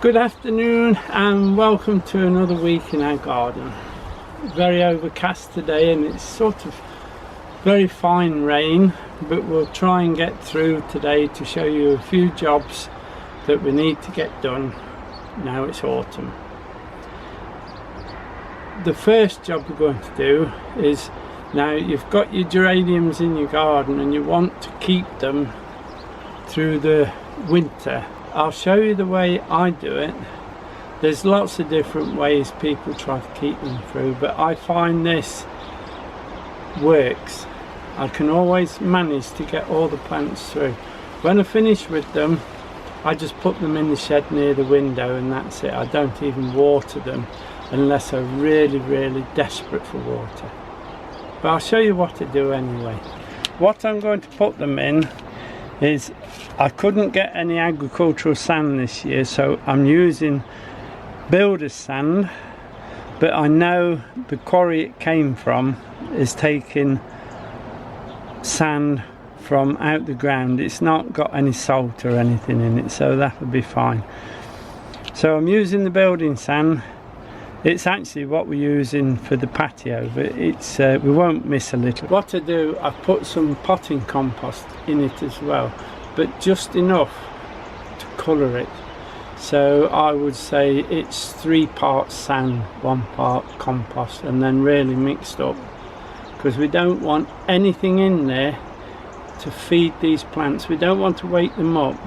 Good afternoon and welcome to another week in our garden. Very overcast today and it's sort of very fine rain, but we'll try and get through today to show you a few jobs that we need to get done now it's autumn. The first job we're going to do is, now you've got your geraniums in your garden and you want to keep them through the winter. I'll show you the way I do it. There's lots of different ways people try to keep them through, but I find this works. I can always manage to get all the plants through. When I finish with them, I just put them in the shed near the window and that's it. I don't even water them unless I'm really desperate for water. But I'll show you what to do anyway. What I'm going to put them in is, I couldn't get any agricultural sand this year, so I'm using builder's sand, but I know the quarry it came from is taking sand from out the ground. It's not got any salt or anything in it, so that'll be fine. So I'm using the building sand. It's actually what we're using for the patio, but it's we won't miss a little. What I do, I put some potting compost in it as well, but just enough to colour it. So I would say it's 3 parts sand, 1 part compost, and then really mixed up, because we don't want anything in there to feed these plants. We don't want to wake them up,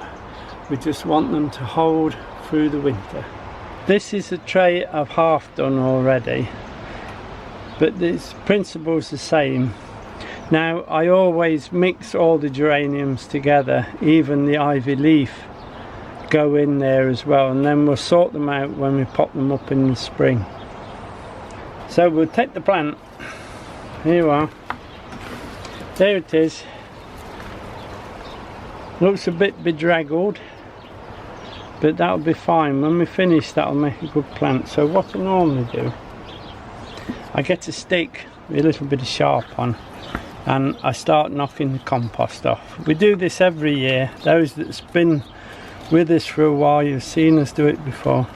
we just want them to hold through the winter. This is a tray I've half done already, but this principle's the same. Now I always mix all the geraniums together, even the ivy leaf go in there as well, and then we'll sort them out when we pop them up in the spring. So we'll take the plant. Here you are. There it is. Looks a bit bedraggled, but that'll be fine. When we finish, that'll make a good plant. So what I normally do, I get a stick with a little bit of sharp on and I start knocking the compost off. We do this every year. Those that's been with us for a while, you've seen us do it before.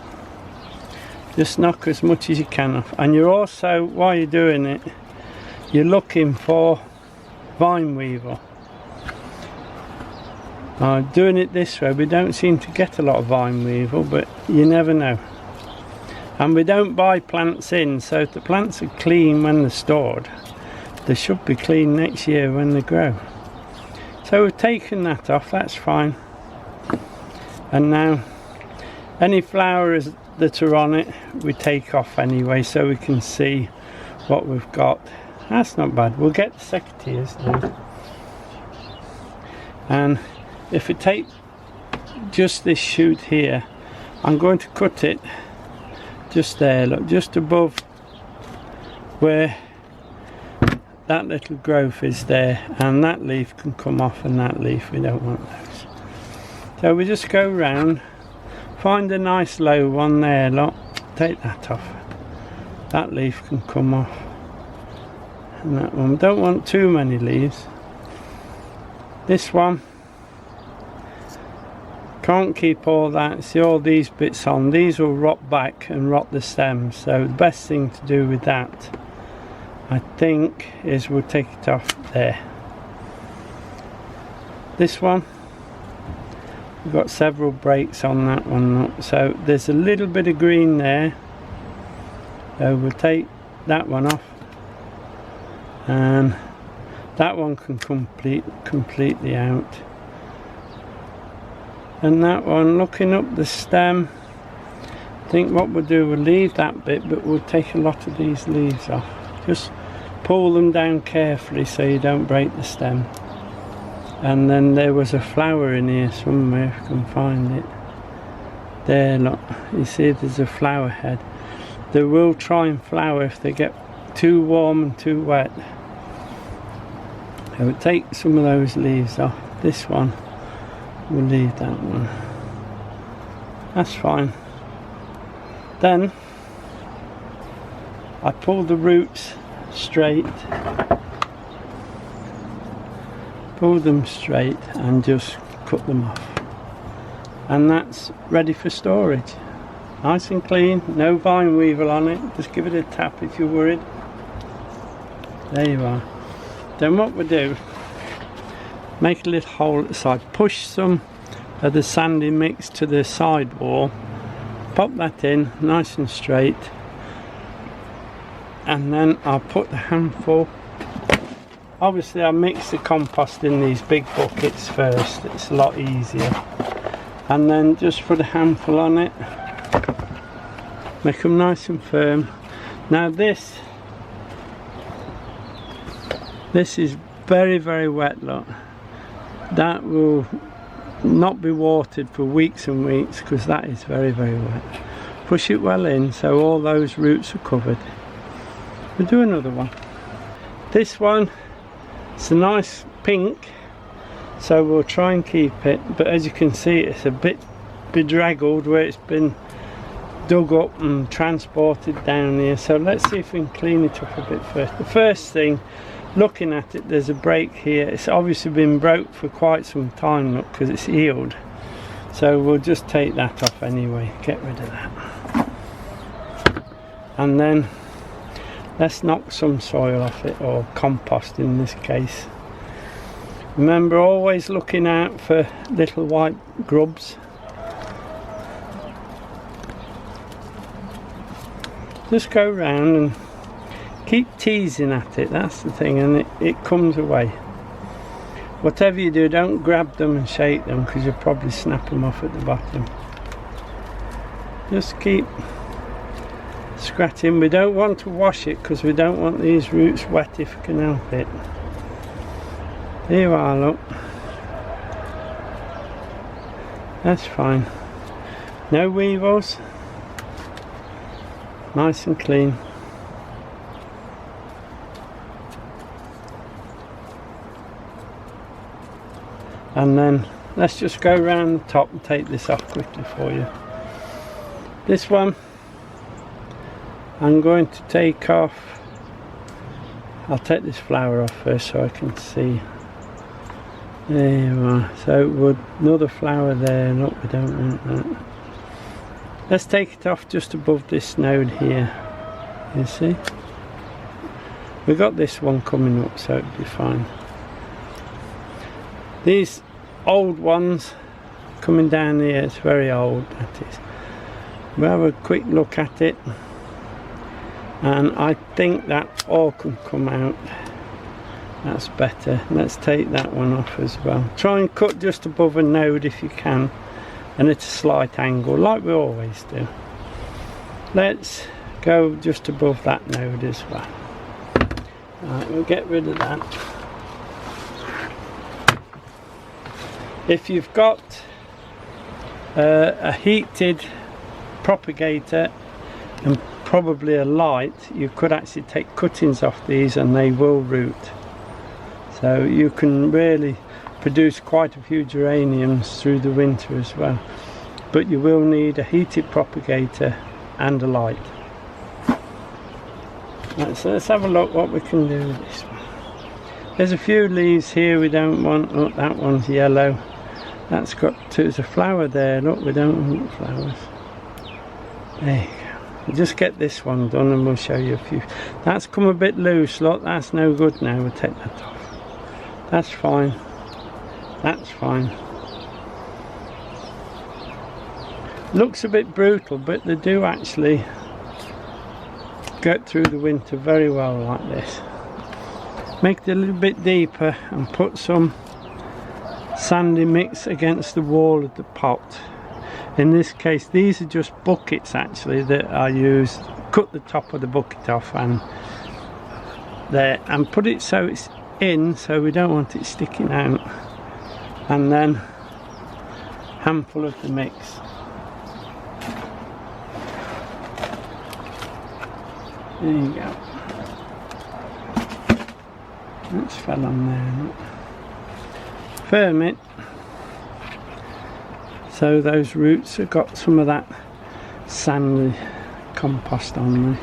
Just knock as much as you can off. And you're also, while you're doing it, you're looking for vine weevil. Doing it this way, we don't seem to get a lot of vine weevil, but you never know. And we don't buy plants in, so if the plants are clean when they're stored, they should be clean next year when they grow. So we've taken that off, that's fine. And now any flowers that are on it we take off anyway, so we can see what we've got. That's not bad. We'll get the secateurs now. And if we take just this shoot here, I'm going to cut it just there, look, just above where that little growth is there, and that leaf can come off, and that leaf, we don't want those. So we just go round, find a nice low one there, look, take that off. That leaf can come off, and that one, we don't want too many leaves. This one, can't keep all that. See all these bits on, these will rot back and rot the stems, so the best thing to do with that, I think, is we'll take it off there. This one, we've got several breaks on that one, so there's a little bit of green there, so we'll take that one off, and that one can completely out. And that one, looking up the stem, I think what we'll do, we'll leave that bit, but we'll take a lot of these leaves off. Just pull them down carefully so you don't break the stem. And then there was a flower in here somewhere, if you can find it. There, look, you see there's a flower head. They will try and flower if they get too warm and too wet. I would take some of those leaves off. This one, we'll leave that one. That's fine. Then I pull the roots straight, pull them straight and just cut them off, and that's ready for storage. Nice and clean, no vine weevil on it. Just give it a tap if you're worried. There you are. Then what we do, make a little hole at the side, push some of the sandy mix to the side wall, pop that in nice and straight, and then I'll put the handful. Obviously I mix the compost in these big buckets first, it's a lot easier, and then just put a handful on it, make them nice and firm. Now this is very, very wet, look. That will not be watered for weeks and weeks because that is very, very wet. Push it well in so all those roots are covered. We'll do another one. This one, it's a nice pink, so we'll try and keep it, but as you can see it's a bit bedraggled where it's been dug up and transported down here. So let's see if we can clean it up a bit first. The first thing, looking at it, there's a break here. It's obviously been broke for quite some time, look, because it's healed. So we'll just take that off anyway, get rid of that. And then let's knock some soil off it, or compost in this case. Remember, always looking out for little white grubs. Just go round and keep teasing at it, that's the thing, and it comes away. Whatever you do, don't grab them and shake them because you'll probably snap them off at the bottom. Just keep scratching. We don't want to wash it because we don't want these roots wet if we can help it. There you are, look. That's fine. No weevils. Nice and clean. And then let's just go around the top and take this off quickly for you. This one I'm going to take off. I'll take this flower off first so I can see. There you are. So another flower there. Look, we don't want that. Let's take it off just above this node here. You see? We've got this one coming up, so it'll be fine. These old ones coming down here, it's very old, that is. We'll have a quick look at it, and I think that all can come out. That's better. Let's take that one off as well. Try and cut just above a node if you can, and at a slight angle like we always do. Let's go just above that node as well. Right, we'll get rid of that. If you've got a heated propagator and probably a light, you could actually take cuttings off these and they will root. So you can really produce quite a few geraniums through the winter as well. But you will need a heated propagator and a light. Right, so let's have a look what we can do with this one. There's a few leaves here we don't want. Look, that one's yellow. That's got there's a flower there. Look, we don't want flowers. There you go. We'll just get this one done and we'll show you a few. That's come a bit loose. Look, that's no good now. We'll take that off. That's fine. That's fine. Looks a bit brutal, but they do actually get through the winter very well like this. Make it a little bit deeper and put some sandy mix against the wall of the pot. In this case, these are just buckets actually that I use. Cut the top of the bucket off and there, and put it so it's in, so we don't want it sticking out. And then handful of the mix. There you go. That's fell on there. Look. Firm it so those roots have got some of that sandy compost on them.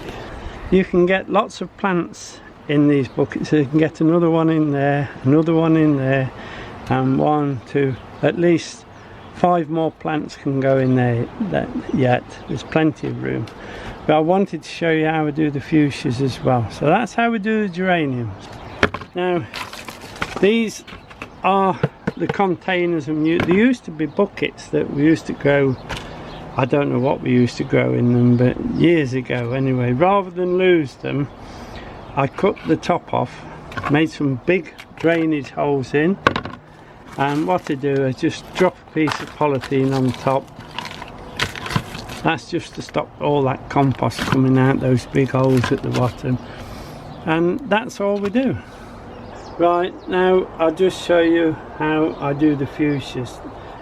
You can get lots of plants in these buckets, so you can get another one in there, another one in there, and one, two, at least 5 more plants can go in there yet. There's plenty of room. But I wanted to show you how we do the fuchsias as well. So that's how we do the geraniums. Now, these are the containers, and there used to be buckets that we used to grow. I don't know what we used to grow in them, but years ago anyway. Rather than lose them, I cut the top off, made some big drainage holes in, and what I do is just drop a piece of polythene on top. That's just to stop all that compost coming out those big holes at the bottom, and that's all we do. Right, now I'll just show you how I do the fuchsias.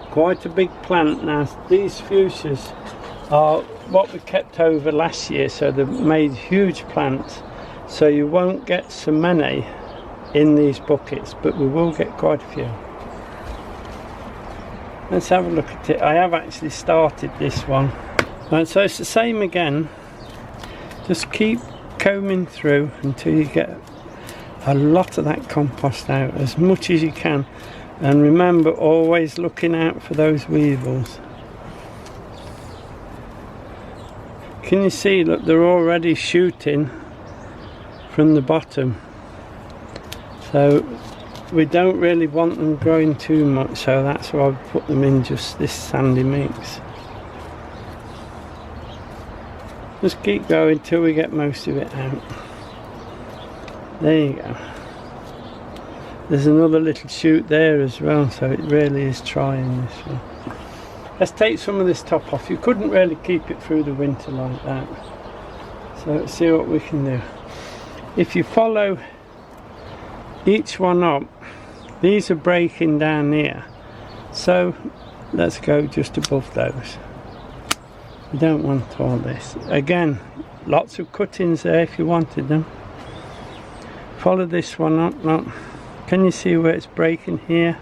Quite a big plant. Now these fuchsias are what we kept over last year, so they've made huge plants, so you won't get so many in these buckets, but we will get quite a few. Let's have a look at it. I have actually started this one. Right, so it's the same again. Just keep combing through until you get a lot of that compost out, as much as you can. And remember, always looking out for those weevils. Can you see, look, they're already shooting from the bottom. So we don't really want them growing too much, so that's why I've put them in just this sandy mix. Just keep going till we get most of it out. There you go. There's another little shoot there as well, so it really is trying this one. Let's take some of this top off. You couldn't really keep it through the winter like that. So let's see what we can do. If you follow each one up, these are breaking down here. So let's go just above those. We don't want all this. Again, lots of cuttings there if you wanted them. Follow this one up, look. Can you see where it's breaking here?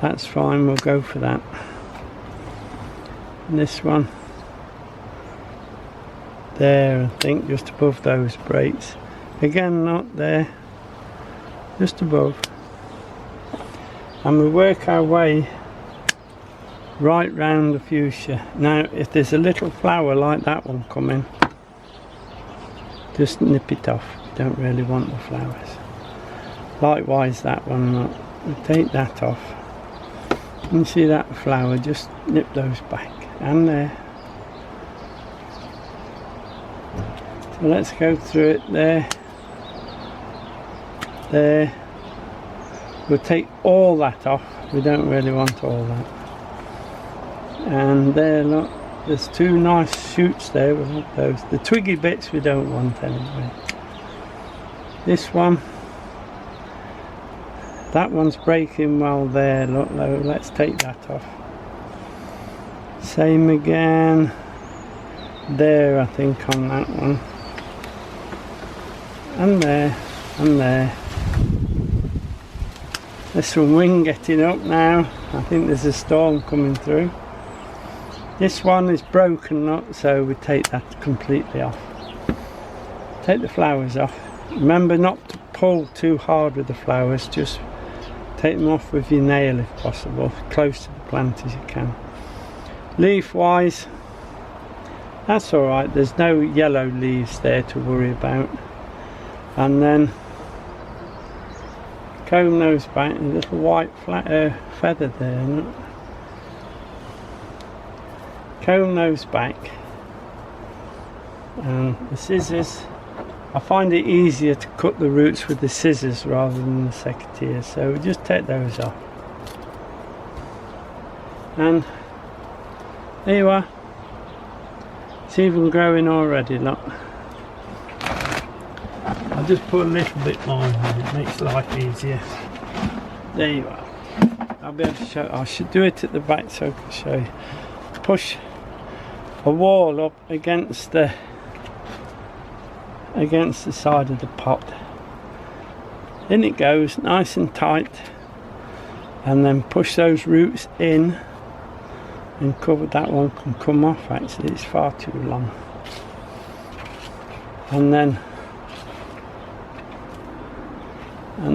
That's fine, we'll go for that. And this one there, I think, just above those breaks. Again, not there, just above. And we work our way right round the fuchsia. Now, if there's a little flower like that one coming, just nip it off. You don't really want the flowers. Likewise, that one, look, we'll take that off. You see that flower, just nip those back. And there. So let's go through it there. There. We'll take all that off. We don't really want all that. And there, look, there's 2 nice shoots there. We want those. The twiggy bits we don't want anyway. This one. That one's breaking well there, look, though. Let's take that off. Same again. There, I think, on that one. And there, and there. There's some wind getting up now. I think there's a storm coming through. This one is broken, look, so we take that completely off. Take the flowers off. Remember not to pull too hard with the flowers, just take them off with your nail if possible, close to the plant as you can. Leaf wise, that's alright, there's no yellow leaves there to worry about. And then comb those back, and a little white feather there. Look. Comb those back, and the scissors, I find it easier to cut the roots with the scissors rather than the secateurs, so we just take those off. And there you are. It's even growing already, look. I'll just put a little bit more in there, it makes life easier. There you are. I'll be able to show, I should do it at the back so I can show you. Push a wall up against the side of the pot. In it goes, nice and tight, and then push those roots in and cover. That one can come off, actually, it's far too long. And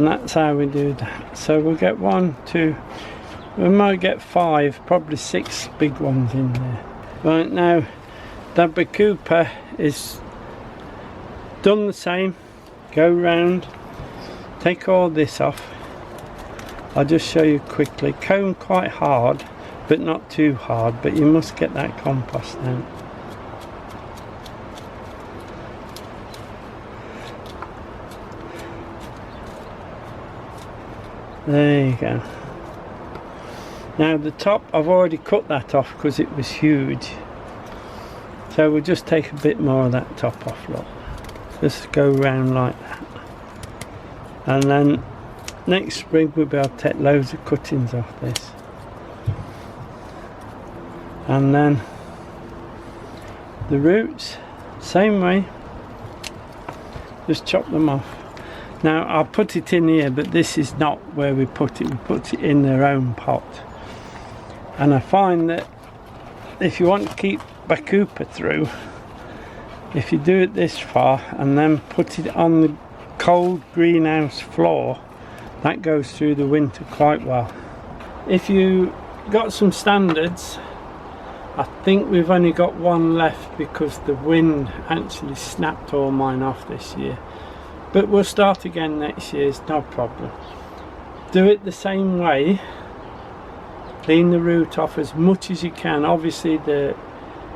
that's how we do that. So we'll get 1, 2, We might get 5, probably 6 big ones in there. Right, now the bakupa is done the same. Go round, take all this off. I'll just show you quickly. Comb quite hard, but not too hard, but you must get that compost out. There you go. Now the top, I've already cut that off because it was huge. So we'll just take a bit more of that top off, look. Just go round like that. And then next spring we'll be able to take loads of cuttings off this. And then the roots, same way. Just chop them off. Now I'll put it in here, but this is not where we put it. We put it in their own pot. And I find that if you want to keep bakupa through, if you do it this far and then put it on the cold greenhouse floor, that goes through the winter quite well. If you got some standards, I think we've only got one left because the wind actually snapped all mine off this year. But we'll start again next year, it's no problem. Do it the same way. Clean the root off as much as you can. Obviously the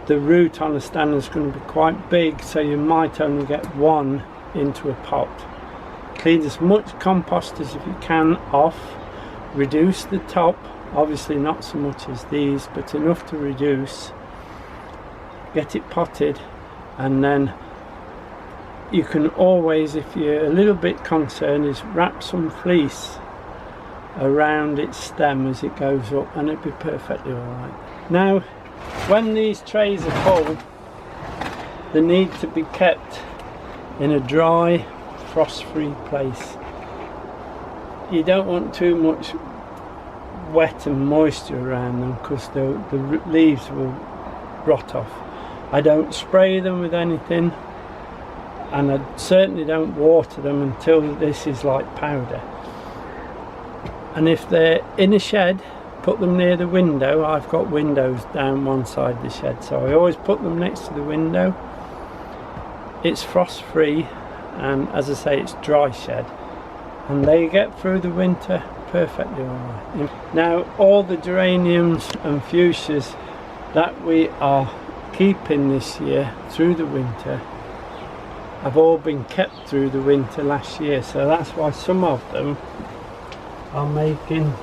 root on a stand is going to be quite big, so you might only get one into a pot. Clean as much compost as you can off. Reduce the top, obviously not so much as these, but enough to reduce. Get it potted, and then you can always, if you're a little bit concerned, is wrap some fleece around its stem as it goes up, and it'll be perfectly alright. Now when these trays are full, they need to be kept in a dry, frost-free place. You don't want too much wet and moisture around them because the leaves will rot off. I don't spray them with anything, and I certainly don't water them until this is like powder. And if they're in a shed, put them near the window. I've got windows down one side of the shed, so I always put them next to the window. It's frost free, and as I say, it's dry shed, and they get through the winter perfectly alright. Now all the geraniums and fuchsias that we are keeping this year through the winter have all been kept through the winter last year, so that's why some of them are making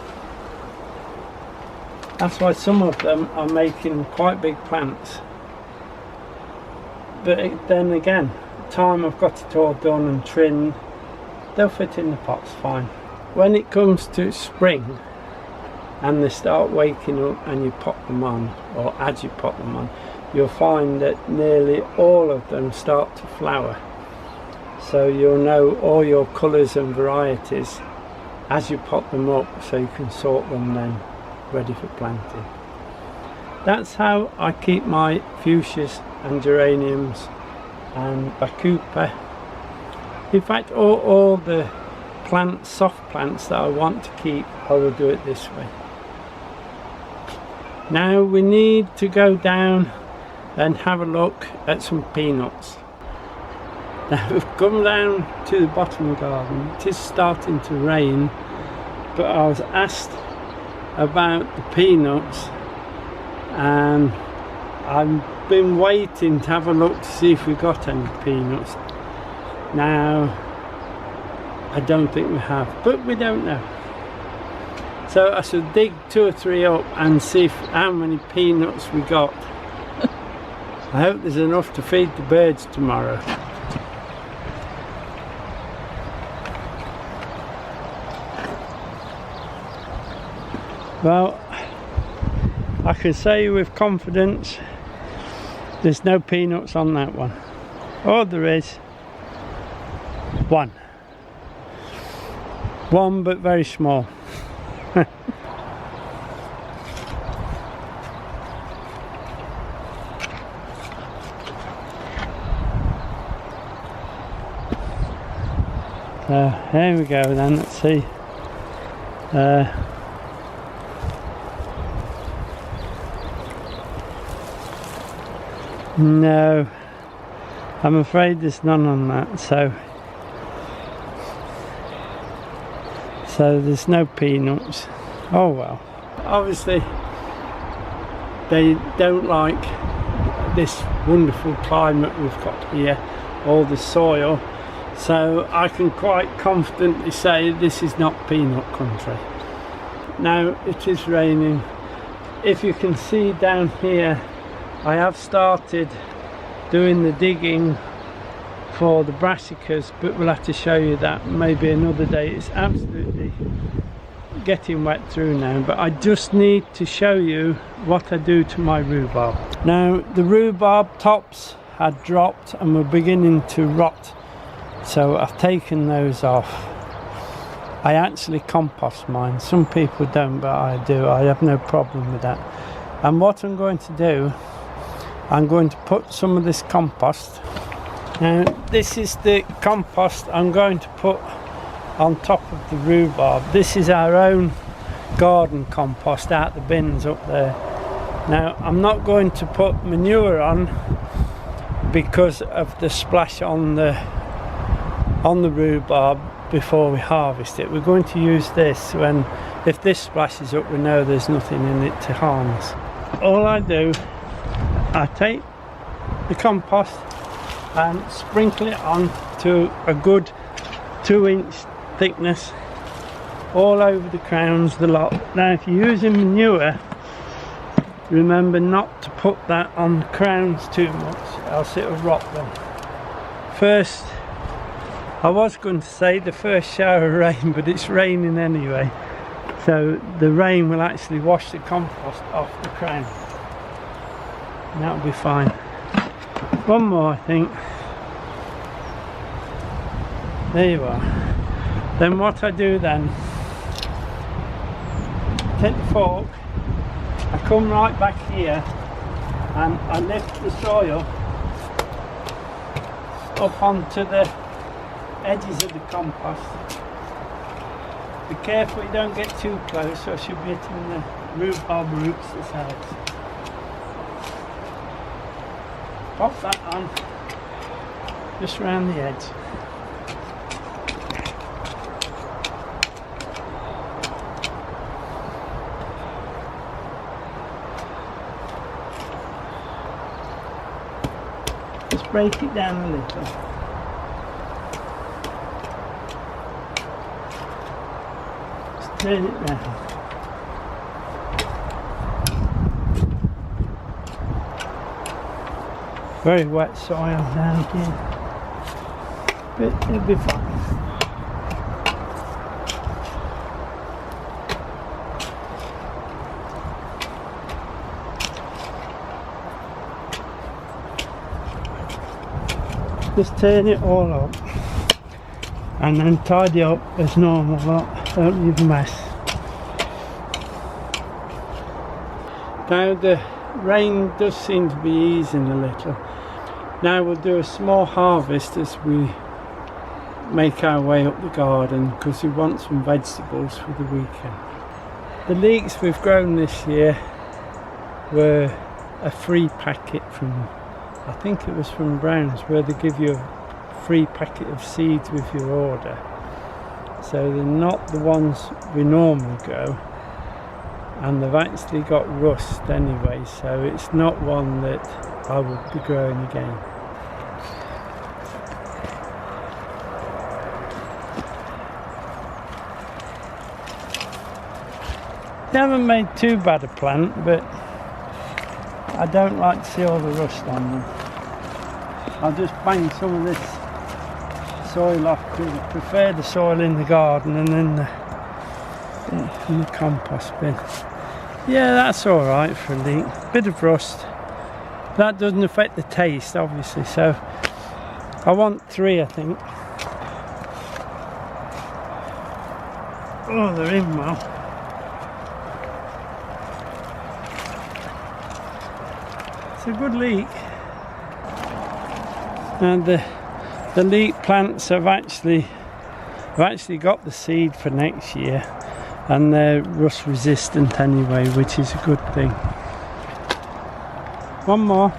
quite big plants. But then again, time I've got it all done and trimmed, they'll fit in the pots fine. When it comes to spring and they start waking up and you pop them on, or as you pop them on, you'll find that nearly all of them start to flower. So you'll know all your colours and varieties as you pop them up, so you can sort them then ready for planting. That's how I keep my fuchsias and geraniums and bakupa. In fact, all the plants, soft plants that I want to keep, I will do it this way. Now we need to go down and have a look at some peanuts. Now we've come down to the bottom of the garden. It is starting to rain, but I was asked about the peanuts, and I've been waiting to have a look to see if we got any peanuts. Now I don't think we have, but we don't know. So I should dig 2 or 3 up and see how many peanuts we got. I hope there's enough to feed the birds tomorrow. Well, I can say with confidence there's no peanuts on that one. Oh, there is. One, but very small. There we go then, let's see. No, I'm afraid there's none on that, so there's no peanuts. Oh well. Obviously they don't like this wonderful climate we've got here, all the soil, so I can quite confidently say this is not peanut country. Now it is raining. If you can see down here, I have started doing the digging for the brassicas, but we'll have to show you that maybe another day. It's absolutely getting wet through now, but I just need to show you what I do to my rhubarb. Now the rhubarb tops had dropped and were beginning to rot, so I've taken those off. I actually compost mine. Some people don't, but I do. I have no problem with that. And what I'm going to do, I'm going to put some of this compost. Now this is the compost I'm going to put on top of the rhubarb. This is our own garden compost out the bins up there. Now I'm not going to put manure on because of the splash on the rhubarb before we harvest it. We're going to use this when, if this splashes up, we know there's nothing in it to harm us. All I do, I take the compost and sprinkle it on to a good 2-inch thickness all over the crowns, the lot. Now if you're using manure, remember not to put that on the crowns too much, else it'll rot them. First, I was going to say the first shower of rain, but it's raining anyway, so the rain will actually wash the compost off the crown, and that'll be fine. One more, I think. There you are. Then what I do then, take the fork, I come right back here and I lift the soil up onto the edges of the compost. Be careful you don't get too close, or I should be hitting the rhubarb roots themselves. Pop that on just around the edge. Just break it down a little. Just turn it round. Very wet soil down here, but it'll be fine. Just turn it all up and then tidy up as normal, don't leave a mess. Now the rain does seem to be easing a little. Now we'll do a small harvest as we make our way up the garden, because we want some vegetables for the weekend. The leeks we've grown this year were a free packet from, I think it was from Brown's, where they give you a free packet of seeds with your order. So they're not the ones we normally grow, and they've actually got rust anyway, so it's not one that I would be growing again. They haven't made too bad a plant, but I don't like to see all the rust on them. I'll just bang some of this soil off, because I prefer the soil in the garden and then in the compost bin. Yeah, that's alright for a leek. Bit of rust. That doesn't affect the taste, obviously, so I want 3, I think. Oh, they're in well. It's a good leek. And the leek plants have actually got the seed for next year, and they're rust resistant anyway, which is a good thing. One more.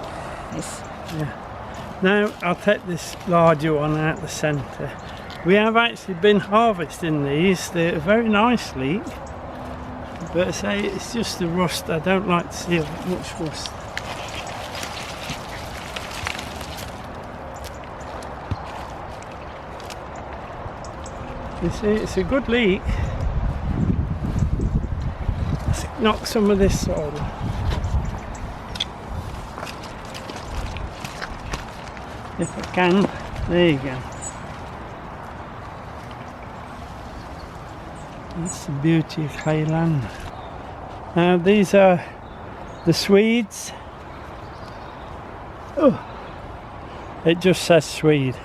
Yes. Yeah. Now I'll take this larger one out the centre. We have actually been harvesting these. They're very nice leek, but I say it's just the rust. I don't like to see much rust. You see, it's a good leek. Let's knock some of this soil. If I can. There you go. That's the beauty of clay land. Now these are the Swedes. Oh, it just says Swede.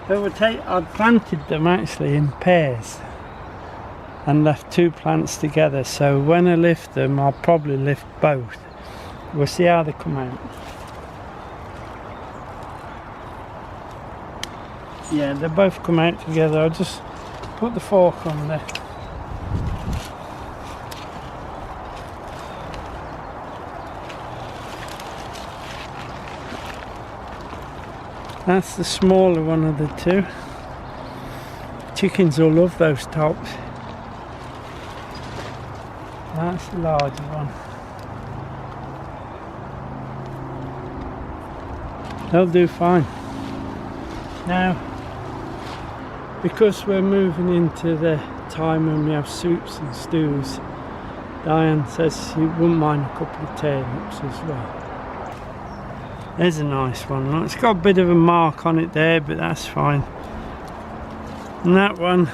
I'd planted them actually in pairs and left two plants together, so when I lift them I'll probably lift both. We'll see how they come out. Yeah, they both come out together. I'll just put the fork on there. That's the smaller one of the two. Chickens will love those tops. That's the larger one. They'll do fine. Now, because we're moving into the time when we have soups and stews, Diane says she wouldn't mind a couple of turnips as well. There's a nice one. It's got a bit of a mark on it there, but that's fine. And that one,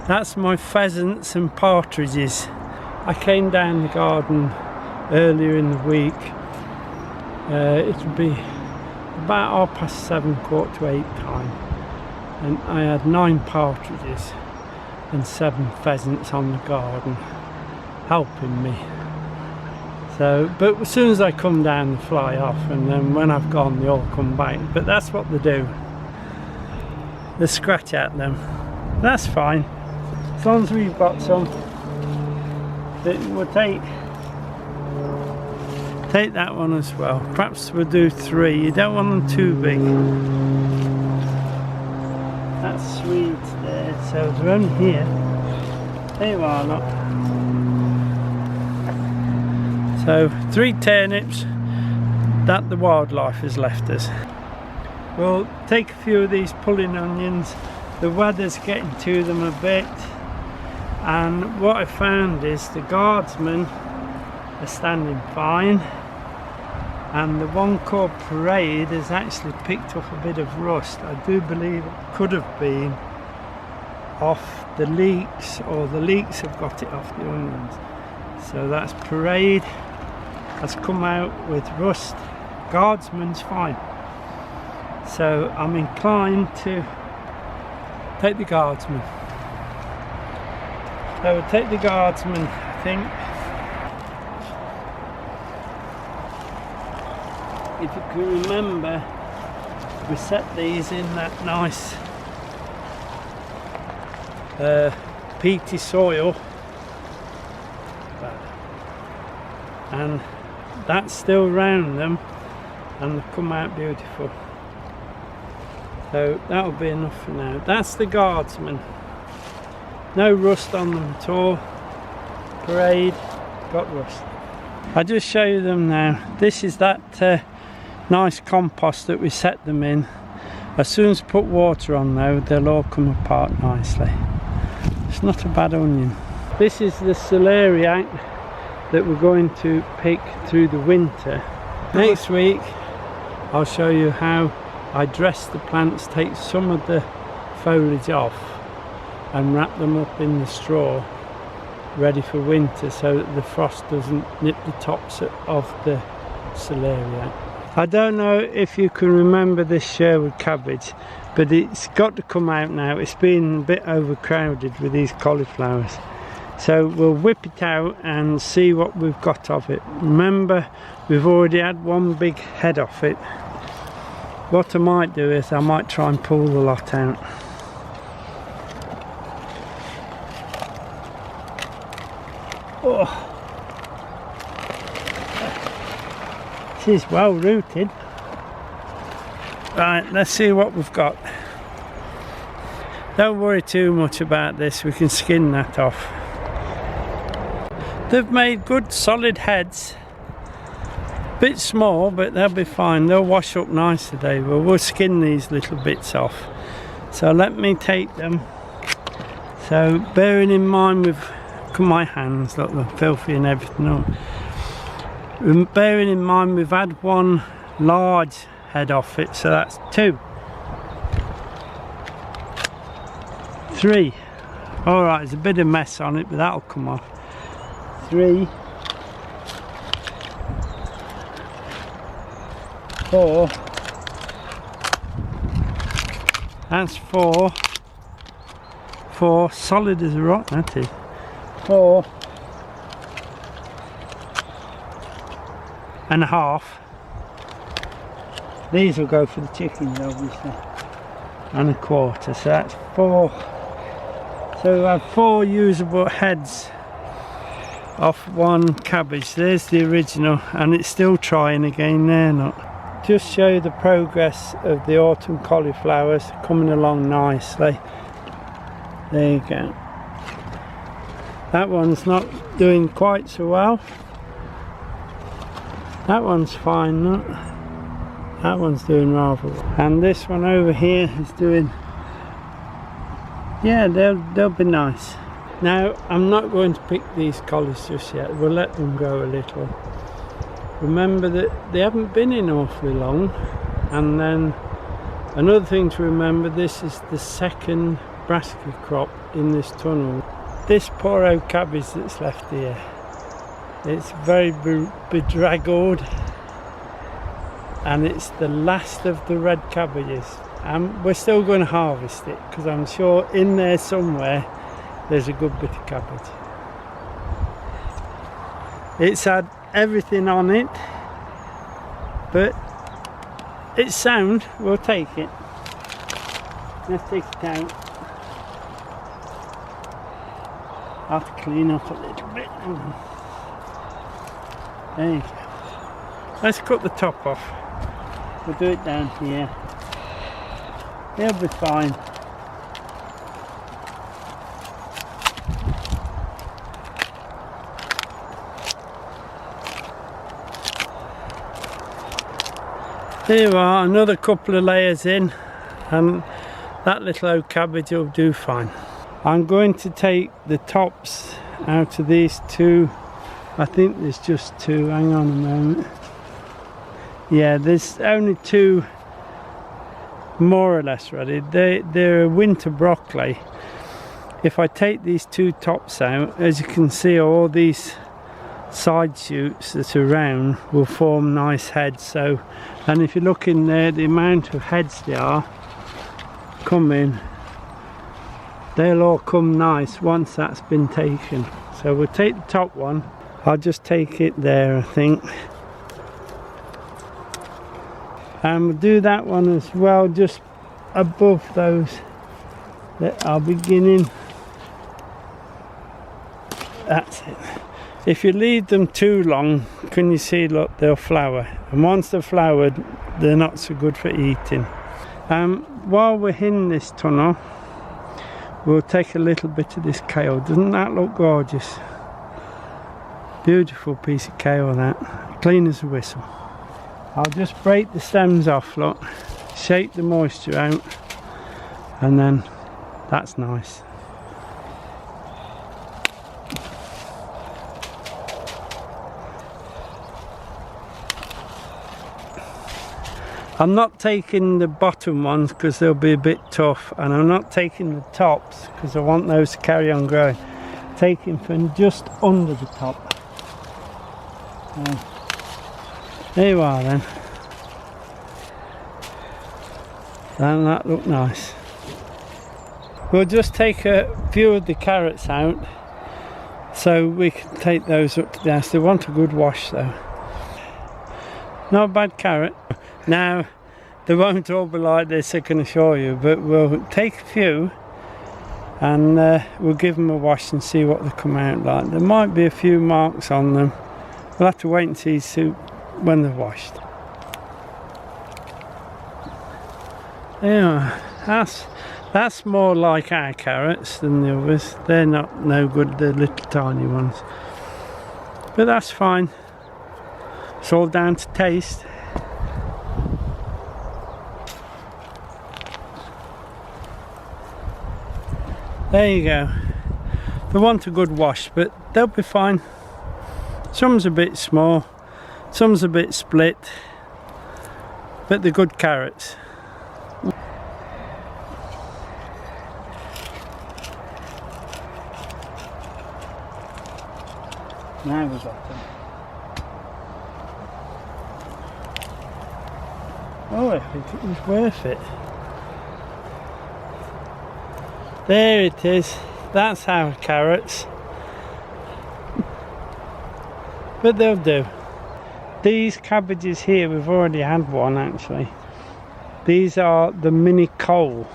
that's my pheasants and partridges. I came down the garden earlier in the week. It'll be about 7:30, 8:15 time, and I had 9 partridges and 7 pheasants on the garden helping me. So, but as soon as I come down they fly off, and then when I've gone they all come back. But that's what they do. They scratch at them. That's fine. As long as we've got some, we'll take that one as well. Perhaps we'll do 3. You don't want them too big. That's Swedes there, so they're only here. There you are, look. So 3 turnips that the wildlife has left us. We'll take a few of these pulling onions. The weather's getting to them a bit, and what I found is the guardsmen are standing fine, and the one called Parade has actually picked up a bit of rust. I do believe it could have been off the leeks, or the leeks have got it off the onions. So that's Parade, has come out with rust. Guardsman's fine. So I'm inclined to take the guardsman. I would take the guardsman, I think. If you can remember, we set these in that nice peaty soil, and that's still round them, and they come out beautiful. So that'll be enough for now. That's the guardsman. No rust on them at all. Parade, got rust. I'll just show you them now. This is that nice compost that we set them in. As soon as I put water on though, they'll all come apart nicely. It's not a bad onion. This is the celeriac that we're going to pick through the winter. Next week I'll show you how I dress the plants, take some of the foliage off and wrap them up in the straw ready for winter, so that the frost doesn't nip the tops of the celeriac. I don't know if you can remember this Sherwood cabbage, but it's got to come out now. It's been a bit overcrowded with these cauliflowers. So we'll whip it out and see what we've got of it. Remember, we've already had one big head off it. What I might do is I might try and pull the lot out. Oh, This is well rooted. Right, let's see what we've got. Don't worry too much about this, we can skin that off. They've made good solid heads. Bit small, but they'll be fine. They'll wash up nice today, but we'll skin these little bits off. So let me take them. So bearing in mind with my hands, look, they're filthy and everything. Bearing in mind we've had one large head off it, so that's 2, 3. Alright, there's a bit of mess on it, but that'll come off. 3, 4. That's 4. 4, solid as a rock, that is. 4 and a half. These will go for the chickens, obviously. And a quarter, so that's 4. So we have 4 usable heads off one cabbage. There's the original, and it's still trying again there. Not just show you the progress of the autumn cauliflowers coming along nicely. There you go. That one's not doing quite so well. That one's fine, not. That one's doing rather well. And this one over here is doing, yeah, they'll be nice. Now, I'm not going to pick these collies just yet. We'll let them grow a little. Remember that they haven't been in awfully long. And then another thing to remember, this is the second brassica crop in this tunnel. This poor old cabbage that's left here, it's very bedraggled, and it's the last of the red cabbages. And we're still going to harvest it, because I'm sure in there somewhere there's a good bit of cabbage. It's had everything on it, but it's sound. We'll take it. Let's take it out. I'll have to clean up a little bit. There you go. Let's cut the top off. We'll do it down here. They'll be fine. There you are, another couple of layers in, and that little old cabbage will do fine. I'm going to take the tops out of these 2. I think there's just 2. Hang on a moment. Yeah, there's only 2 more or less ready. They're winter broccoli. If I take these 2 tops out, as you can see, all these side shoots that are round will form nice heads. So, and if you look in there, the amount of heads they are coming, they'll all come nice once that's been taken. So we'll take the top one. I'll just take it there, I think. And we'll do that one as well, just above those that are beginning. That's it. If you leave them too long, can you see, look, they'll flower. And once they're flowered, they're not so good for eating. While we're in this tunnel, we'll take a little bit of this kale. Doesn't that look gorgeous? Beautiful piece of kale, that. Clean as a whistle. I'll just break the stems off, look. Shake the moisture out. And then that's nice. I'm not taking the bottom ones because they'll be a bit tough, and I'm not taking the tops because I want those to carry on growing. Taking from just under the top. There you are then. Doesn't that look nice? We'll just take a few of the carrots out so we can take those up to the house. They want a good wash though. Not a bad carrot. Now, they won't all be like this, I can assure you, but we'll take a few and we'll give them a wash and see what they come out like. There might be a few marks on them. We'll have to wait and see when they're washed. Yeah, that's more like our carrots than the others. They're not no good, the little tiny ones. But that's fine. It's all down to taste. There you go. They want a good wash, but they'll be fine. Some's a bit small, some's a bit split, but they're good carrots. Now we've got them. Oh, I think it was worth it. There it is. That's our carrots. But they'll do. These cabbages here, we've already had one actually. These are the mini cole.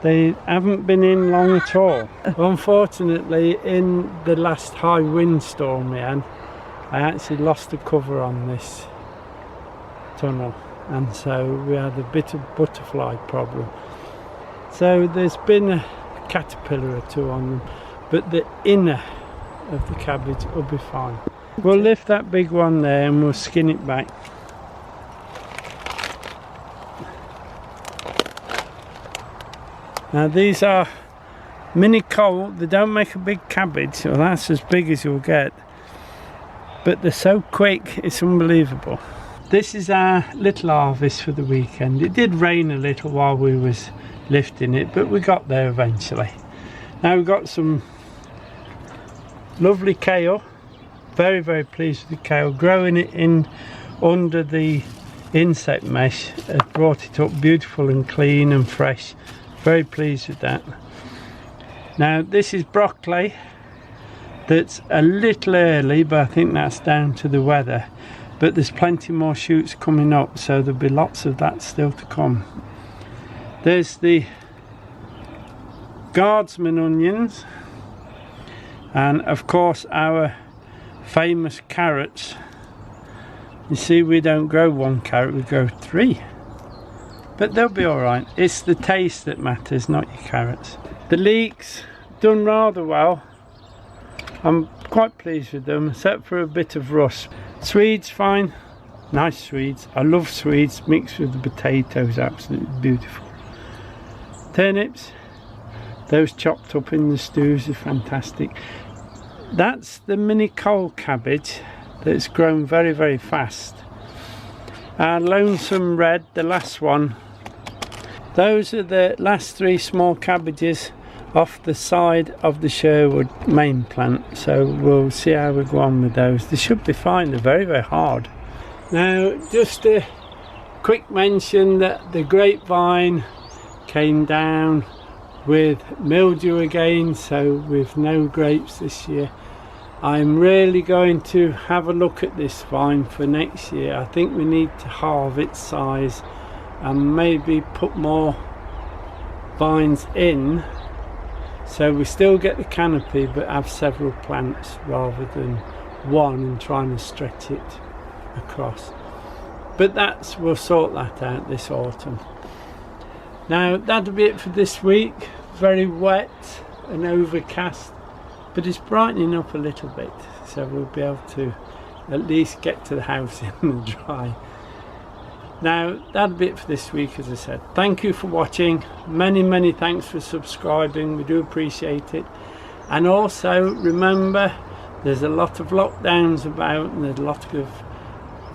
They haven't been in long at all. Unfortunately, in the last high windstorm we had, I actually lost the cover on this tunnel, and so we had a bit of butterfly problem. So there's been a caterpillar or two on them, but the inner of the cabbage will be fine. We'll lift that big one there and we'll skin it back. Now these are mini cole. They don't make a big cabbage, so that's as big as you'll get, but they're so quick, it's unbelievable. This is our little harvest for the weekend. It did rain a little while we was lifting it, but we got there eventually. Now we've got some lovely kale. Very, very pleased with the kale. Growing it in under the insect mesh has brought it up beautiful and clean and fresh. Very pleased with that. Now this is broccoli that's a little early, but I think that's down to the weather, but there's plenty more shoots coming up, so there'll be lots of that still to come. There's the guardsman onions, and of course our famous carrots. You see, we don't grow one carrot, we grow 3, but they'll be all right. It's the taste that matters, not your carrots. The leeks done rather well. I'm quite pleased with them, except for a bit of rust. Swedes fine, nice swedes. I love swedes mixed with the potatoes, absolutely beautiful. Turnips, those chopped up in the stews are fantastic. That's the mini cole cabbage that's grown very, very fast. Our lonesome red, the last one, those are the last 3 small cabbages off the side of the Sherwood main plant, so we'll see how we go on with those. They should be fine, they're very, very hard. Now just a quick mention that the grapevine came down with mildew again, so with no grapes this year. I'm really going to have a look at this vine for next year. I think we need to halve its size and maybe put more vines in, so we still get the canopy but have several plants rather than one and trying to stretch it across. But we'll sort that out this autumn. Now that'll be it for this week. Very wet and overcast, but it's brightening up a little bit, so we'll be able to at least get to the house in the dry. Now that'll be it for this week, as I said. Thank you for watching. Many thanks for subscribing, we do appreciate it. And also remember, there's a lot of lockdowns about and there's a lot of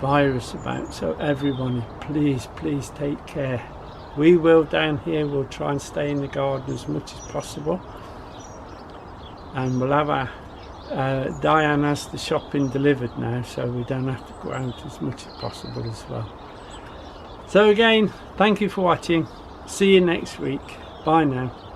virus about, so everyone please take care. We will down here, we'll try and stay in the garden as much as possible, and we'll have our Diane has the shopping delivered now, so we don't have to go out as much as possible as well. So again, thank you for watching. See you next week. Bye now.